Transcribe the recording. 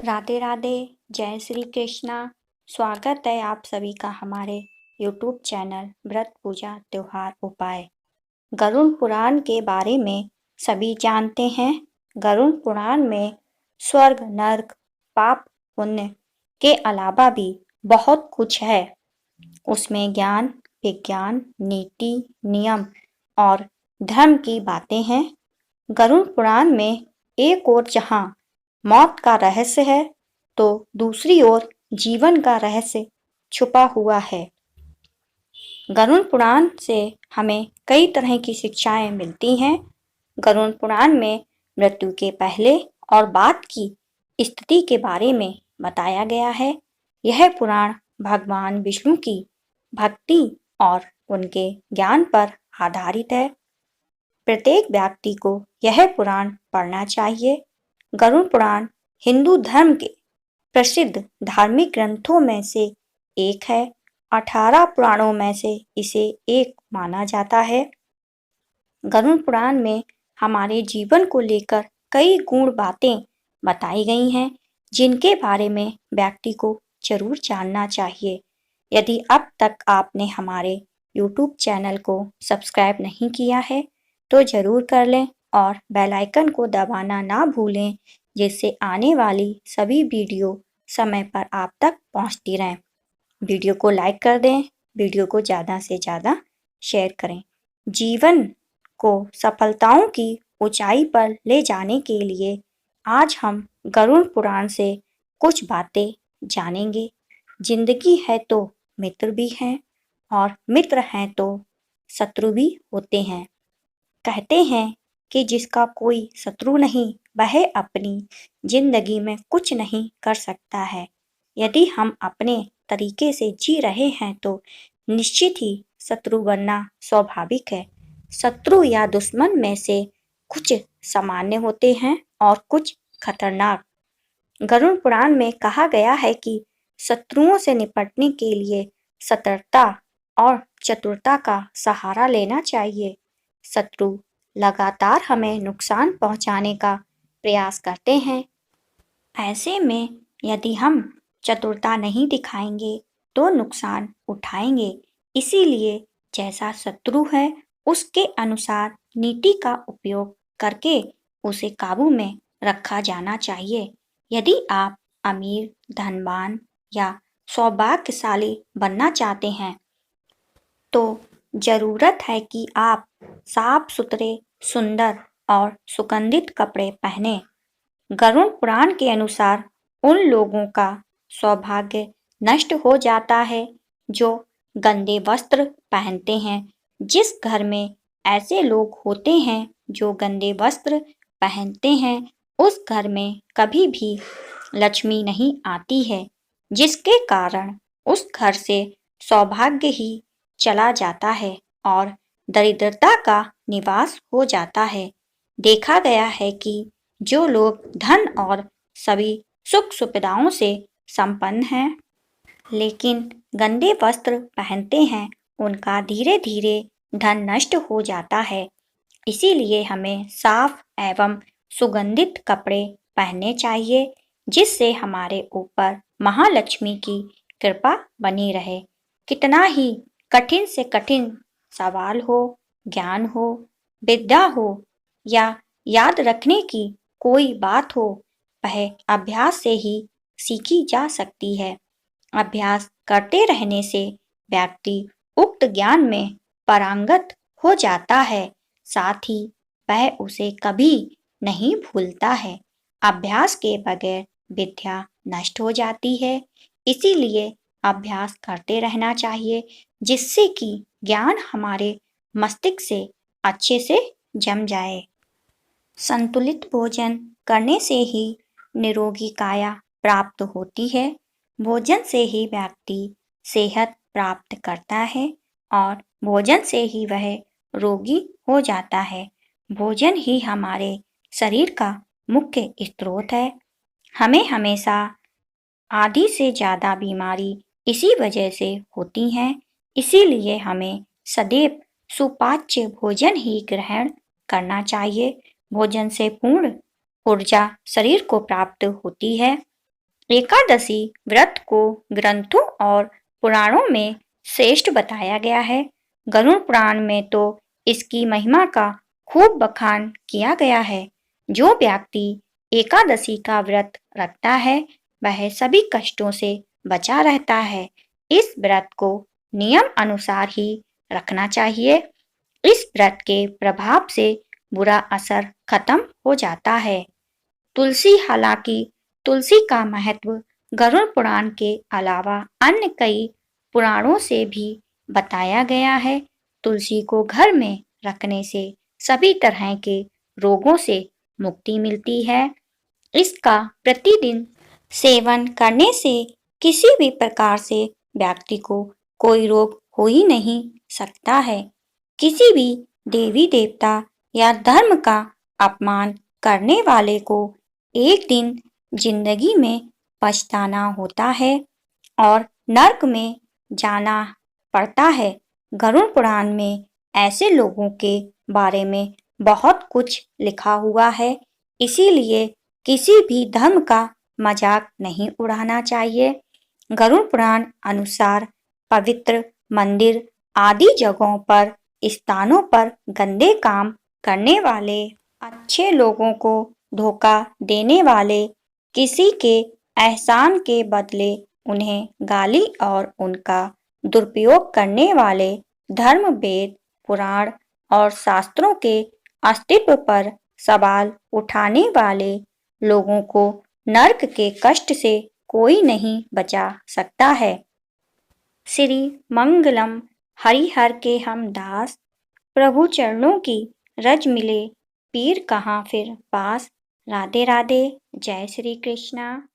राधे राधे। जय श्री कृष्णा। स्वागत है आप सभी का हमारे YouTube चैनल व्रत पूजा त्योहार उपाय। गरुड़ पुराण के बारे में सभी जानते हैं। गरुड़ पुराण में स्वर्ग नरक पाप पुण्य के अलावा भी बहुत कुछ है। उसमें ज्ञान विज्ञान नीति नियम और धर्म की बातें हैं। गरुड़ पुराण में एक ओर जहाँ मौत का रहस्य है तो दूसरी ओर जीवन का रहस्य छुपा हुआ है। गरुड़ पुराण से हमें कई तरह की शिक्षाएं मिलती हैं। गरुड़ पुराण में मृत्यु के पहले और बाद की स्थिति के बारे में बताया गया है। यह पुराण भगवान विष्णु की भक्ति और उनके ज्ञान पर आधारित है। प्रत्येक व्यक्ति को यह पुराण पढ़ना चाहिए। गरुड़ पुराण हिंदू धर्म के प्रसिद्ध धार्मिक ग्रंथों में से एक है। 18 पुराणों में से इसे एक माना जाता है। गरुड़ पुराण में हमारे जीवन को लेकर कई गूढ़ बातें बताई गई हैं, जिनके बारे में व्यक्ति को जरूर जानना चाहिए। यदि अब तक आपने हमारे YouTube चैनल को सब्सक्राइब नहीं किया है तो जरूर कर लें और बेल आइकन को दबाना ना भूलें, जिससे आने वाली सभी वीडियो समय पर आप तक पहुंचती रहें। वीडियो को लाइक कर दें, वीडियो को ज़्यादा से ज़्यादा शेयर करें। जीवन को सफलताओं की ऊंचाई पर ले जाने के लिए आज हम गरुड़ पुराण से कुछ बातें जानेंगे। जिंदगी है तो मित्र भी हैं और मित्र हैं तो शत्रु भी होते हैं। कहते हैं कि जिसका कोई शत्रु नहीं वह अपनी जिंदगी में कुछ नहीं कर सकता है। यदि हम अपने तरीके से जी रहे हैं तो निश्चित ही शत्रु बनना स्वाभाविक है। शत्रु या दुश्मन में से कुछ सामान्य होते हैं और कुछ खतरनाक। गरुड़ पुराण में कहा गया है कि शत्रुओं से निपटने के लिए सतर्कता और चतुरता का सहारा लेना चाहिए। शत्रु लगातार हमें नुकसान पहुंचाने का प्रयास करते हैं। ऐसे में यदि हम चतुरता नहीं दिखाएंगे तो नुकसान उठाएंगे। इसीलिए जैसा शत्रु है उसके अनुसार नीति का उपयोग करके उसे काबू में रखा जाना चाहिए। यदि आप अमीर धनवान या सौभाग्यशाली बनना चाहते हैं तो जरूरत है कि आप साफ सुथरे सुंदर और सुगंधित कपड़े पहने। गरुड़ पुराण के अनुसार उन लोगों का सौभाग्य नष्ट हो जाता है जो गंदे वस्त्र पहनते हैं। जिस घर में ऐसे लोग होते हैं जो गंदे वस्त्र पहनते हैं उस घर में कभी भी लक्ष्मी नहीं आती है, जिसके कारण उस घर से सौभाग्य ही चला जाता है और दरिद्रता का निवास हो जाता है। देखा गया है कि जो लोग धन और सभी सुख सुविधाओं से संपन्न हैं लेकिन गंदे वस्त्र पहनते हैं, उनका धीरे धीरे धन नष्ट हो जाता है। इसीलिए हमें साफ एवं सुगंधित कपड़े पहनने चाहिए, जिससे हमारे ऊपर महालक्ष्मी की कृपा बनी रहे। कितना ही कठिन से कठिन सवाल हो, ज्ञान हो, विद्या हो या याद रखने की कोई बात हो, वह अभ्यास से ही सीखी जा सकती है। अभ्यास करते रहने से व्यक्ति उक्त ज्ञान में पारंगत हो जाता है, साथ ही वह उसे कभी नहीं भूलता है। अभ्यास के बगैर विद्या नष्ट हो जाती है, इसीलिए अभ्यास करते रहना चाहिए, जिससे कि ज्ञान हमारे मस्तिष्क से अच्छे से जम जाए। संतुलित भोजन करने से ही निरोगी काया प्राप्त होती है। भोजन से ही व्यक्ति सेहत प्राप्त करता है और भोजन से ही वह रोगी हो जाता है। भोजन ही हमारे शरीर का मुख्य स्रोत है। हमें हमेशा आधी से ज़्यादा बीमारी इसी वजह से होती हैं। इसीलिए हमें सदैव सुपाच्य भोजन ही ग्रहण करना चाहिए। भोजन से पूर्ण ऊर्जा शरीर को प्राप्त होती है। एकादशी व्रत को ग्रंथों और पुराणों में श्रेष्ठ बताया गया है। गरुड़ पुराण में तो इसकी महिमा का खूब बखान किया गया है। जो व्यक्ति एकादशी का व्रत रखता है वह सभी कष्टों से बचा रहता है। इस व्रत को नियम अनुसार ही रखना चाहिए। इस व्रत के प्रभाव से बुरा असर खत्म हो जाता है। हालांकि तुलसी का महत्व गरुड़ पुराण के अलावा अन्य कई पुराणों से भी बताया गया है। तुलसी को घर में रखने से सभी तरह के रोगों से मुक्ति मिलती है। इसका प्रतिदिन सेवन करने से किसी भी प्रकार से व्यक्ति को कोई रोग हो ही नहीं सकता है। किसी भी देवी देवता या धर्म का अपमान करने वाले को एक दिन जिंदगी में पछताना होता है और नर्क में जाना पड़ता है। गरुड़ पुराण में ऐसे लोगों के बारे में बहुत कुछ लिखा हुआ है, इसीलिए किसी भी धर्म का मजाक नहीं उड़ाना चाहिए। गरुड़ पुराण अनुसार पवित्र मंदिर आदि जगहों पर स्थानों पर गंदे काम करने वाले, अच्छे लोगों को धोखा देने वाले, किसी के एहसान के बदले उन्हें गाली और उनका दुरुपयोग करने वाले, धर्म वेद पुराण और शास्त्रों के अस्तित्व पर सवाल उठाने वाले लोगों को नर्क के कष्ट से कोई नहीं बचा सकता है। श्री मंगलम हरिहर के हम दास, प्रभु चरणों की रज मिले, पीर कहाँ फिर पास। राधे राधे। जय श्री कृष्णा।